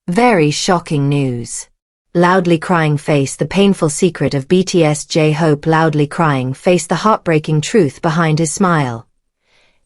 Very shocking news. Loudly crying face, the painful secret of BTS J-Hope. Loudly crying face, the heartbreaking truth behind his smile.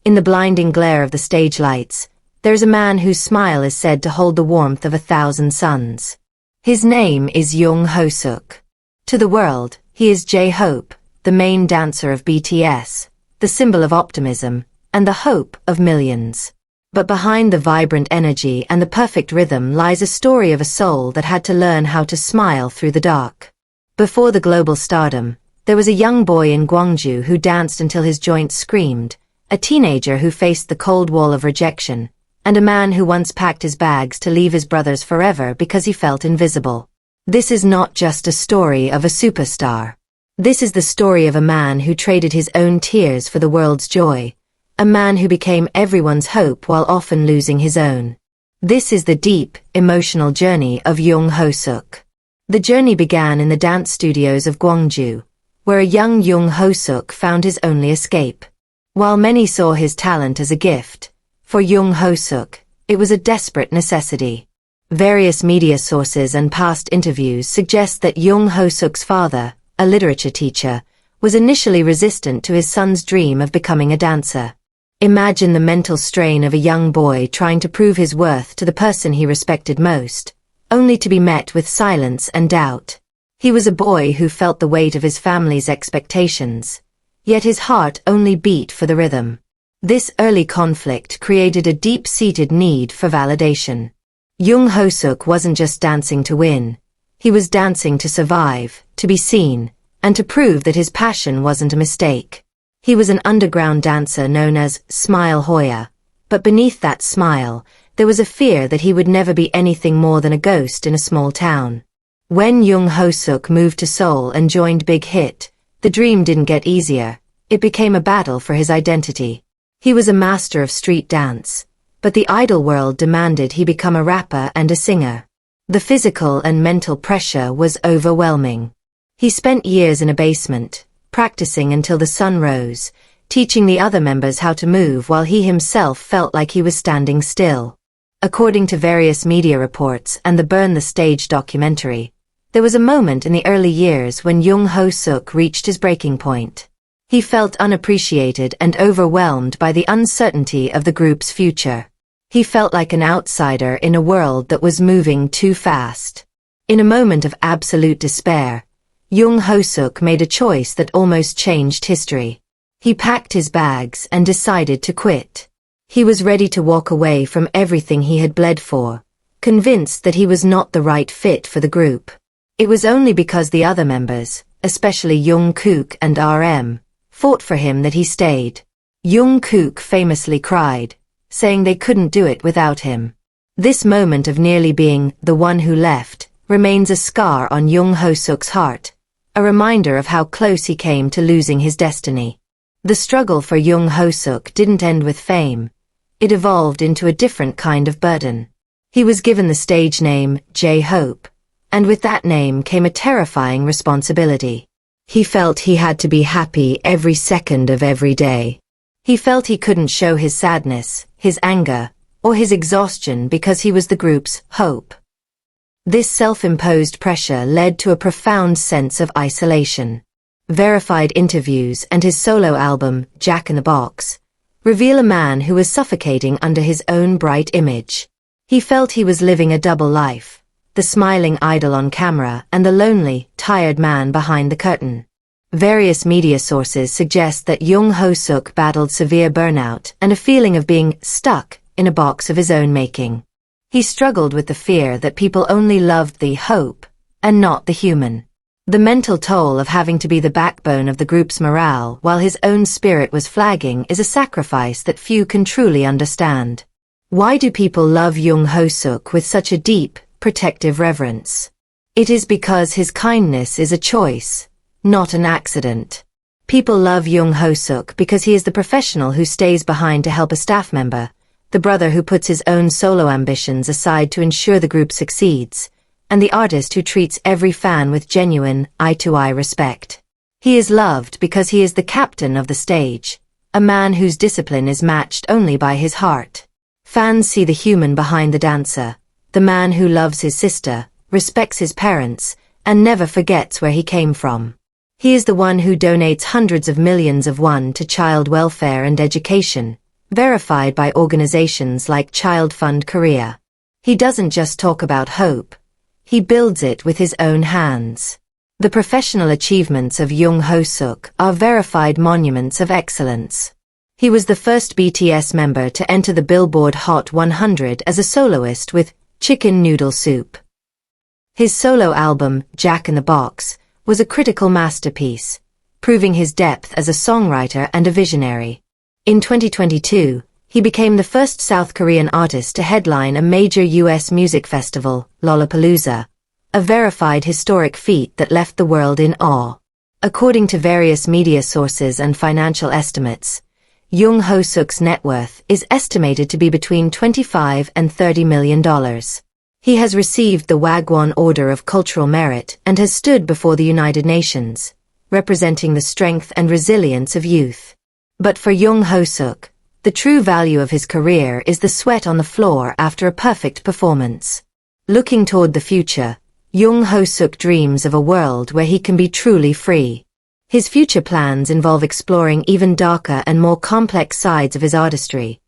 In the blinding glare of the stage lights, there's a man whose smile is said to hold the warmth of 1,000 suns. His name is Jung Ho-seok. To the world, he is J-Hope, the main dancer of BTS, the symbol of optimism, and the hope of millions. But behind the vibrant energy and the perfect rhythm lies a story of a soul that had to learn how to smile through the dark. Before the global stardom, there was a young boy in Gwangju who danced until his joints screamed, a teenager who faced the cold wall of rejection, and a man who once packed his bags to leave his brothers forever because he felt invisible. This is not just a story of a superstar. This is the story of a man who traded his own tears for the world's joy, a man who became everyone's hope while often losing his own. This is the deep, emotional journey of Jung Ho-seok. The journey began in the dance studios of Gwangju, where a young Jung Ho-seok found his only escape. While many saw his talent as a gift, for Jung Ho-seok, it was a desperate necessity. Various media sources and past interviews suggest that Jung Ho-seok's father, a literature teacher, was initially resistant to his son's dream of becoming a dancer. Imagine the mental strain of a young boy trying to prove his worth to the person he respected most, only to be met with silence and doubt. He was a boy who felt the weight of his family's expectations, yet his heart only beat for the rhythm. This early conflict created a deep-seated need for validation. Jung Ho-seok wasn't just dancing to win. He was dancing to survive, to be seen, and to prove that his passion wasn't a mistake. He was an underground dancer known as Smile Hoya, but beneath that smile, there was a fear that he would never be anything more than a ghost in a small town. When Jung Ho-seok moved to Seoul and joined Big Hit, the dream didn't get easier. It became a battle for his identity. He was a master of street dance, but the idol world demanded he become a rapper and a singer. The physical and mental pressure was overwhelming. He spent years in a basement, practicing until the sun rose, teaching the other members how to move while he himself felt like he was standing still. According to various media reports and the Burn the Stage documentary, there was a moment in the early years when Jung Ho-seok reached his breaking point. He felt unappreciated and overwhelmed by the uncertainty of the group's future. He felt like an outsider in a world that was moving too fast. In a moment of absolute despair, Jung Ho-seok made a choice that almost changed history. He packed his bags and decided to quit. He was ready to walk away from everything he had bled for, convinced that he was not the right fit for the group. It was only because the other members, especially Jungkook and RM, fought for him that he stayed. Jungkook famously cried, saying they couldn't do it without him. This moment of nearly being the one who left remains a scar on Jung Ho-seok's heart, a reminder of how close he came to losing his destiny. The struggle for Jung Ho-seok didn't end with fame. It evolved into a different kind of burden. He was given the stage name J-Hope, and with that name came a terrifying responsibility. He felt he had to be happy every second of every day. He felt he couldn't show his sadness, his anger, or his exhaustion because he was the group's hope. This self-imposed pressure led to a profound sense of isolation. Verified interviews and his solo album, Jack in the Box, reveal a man who was suffocating under his own bright image. He felt he was living a double life, the smiling idol on camera and the lonely, tired man behind the curtain. Various media sources suggest that Jung Ho-seok battled severe burnout and a feeling of being stuck in a box of his own making. He struggled with the fear that people only loved the hope and not the human. The mental toll of having to be the backbone of the group's morale while his own spirit was flagging is a sacrifice that few can truly understand. Why do people love Jung Ho-seok with such a deep, protective reverence? It is because his kindness is a choice, not an accident. People love Jung Ho-seok because he is the professional who stays behind to help a staff member, the brother who puts his own solo ambitions aside to ensure the group succeeds, and the artist who treats every fan with genuine, eye-to-eye respect. He is loved because he is the captain of the stage, a man whose discipline is matched only by his heart. Fans see the human behind the dancer, the man who loves his sister, respects his parents, and never forgets where he came from. He is the one who donates hundreds of millions of won to child welfare and education, verified by organizations like Child Fund Korea. He doesn't just talk about hope, he builds it with his own hands. The professional achievements of Jung Ho-seok are verified monuments of excellence. He was the first BTS member to enter the Billboard Hot 100 as a soloist with Chicken Noodle Soup. His solo album, Jack in the Box, was a critical masterpiece, proving his depth as a songwriter and a visionary. In 2022, he became the first South Korean artist to headline a major U.S. music festival, Lollapalooza, a verified historic feat that left the world in awe. According to various media sources and financial estimates, Jung Ho-seok's net worth is estimated to be between $25 and $30 million. He has received the Wagwon Order of Cultural Merit and has stood before the United Nations, representing the strength and resilience of youth. But for Jung Ho-seok, the true value of his career is the sweat on the floor after a perfect performance. Looking toward the future, Jung Ho-seok dreams of a world where he can be truly free. His future plans involve exploring even darker and more complex sides of his artistry,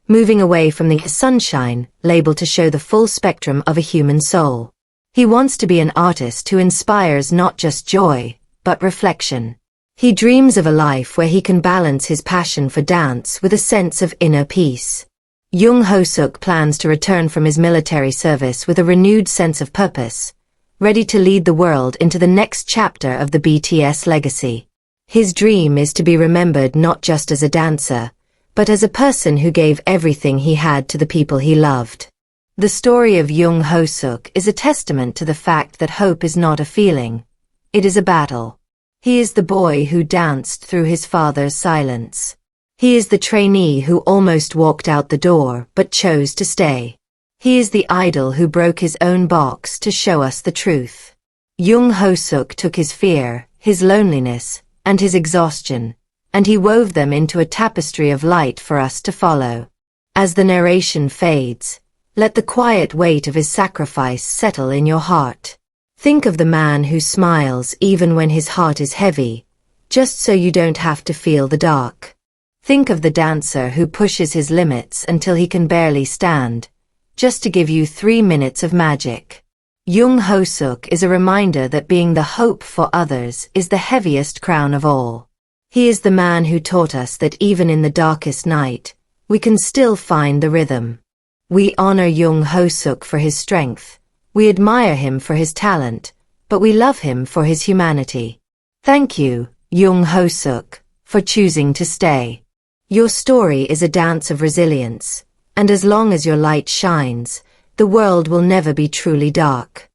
moving away from the sunshine label to show the full spectrum of a human soul. He wants to be an artist who inspires not just joy, but reflection. He dreams of a life where he can balance his passion for dance with a sense of inner peace. Jung Ho-seok plans to return from his military service with a renewed sense of purpose, ready to lead the world into the next chapter of the BTS legacy. His dream is to be remembered not just as a dancer, but as a person who gave everything he had to the people he loved. The story of Jung Ho-seok is a testament to the fact that hope is not a feeling, it is a battle. He is the boy who danced through his father's silence. He is the trainee who almost walked out the door but chose to stay. He is the idol who broke his own box to show us the truth. Jung Ho-seok took his fear, his loneliness, and his exhaustion, and he wove them into a tapestry of light for us to follow. As the narration fades, let the quiet weight of his sacrifice settle in your heart. Think of the man who smiles even when his heart is heavy, just so you don't have to feel the dark. Think of the dancer who pushes his limits until he can barely stand, just to give you 3 minutes of magic. Jung Ho-seok is a reminder that being the hope for others is the heaviest crown of all. He is the man who taught us that even in the darkest night, we can still find the rhythm. We honor Jung Ho-seok for his strength, we admire him for his talent, but we love him for his humanity. Thank you, Jung Ho-seok, for choosing to stay. Your story is a dance of resilience, and as long as your light shines, the world will never be truly dark.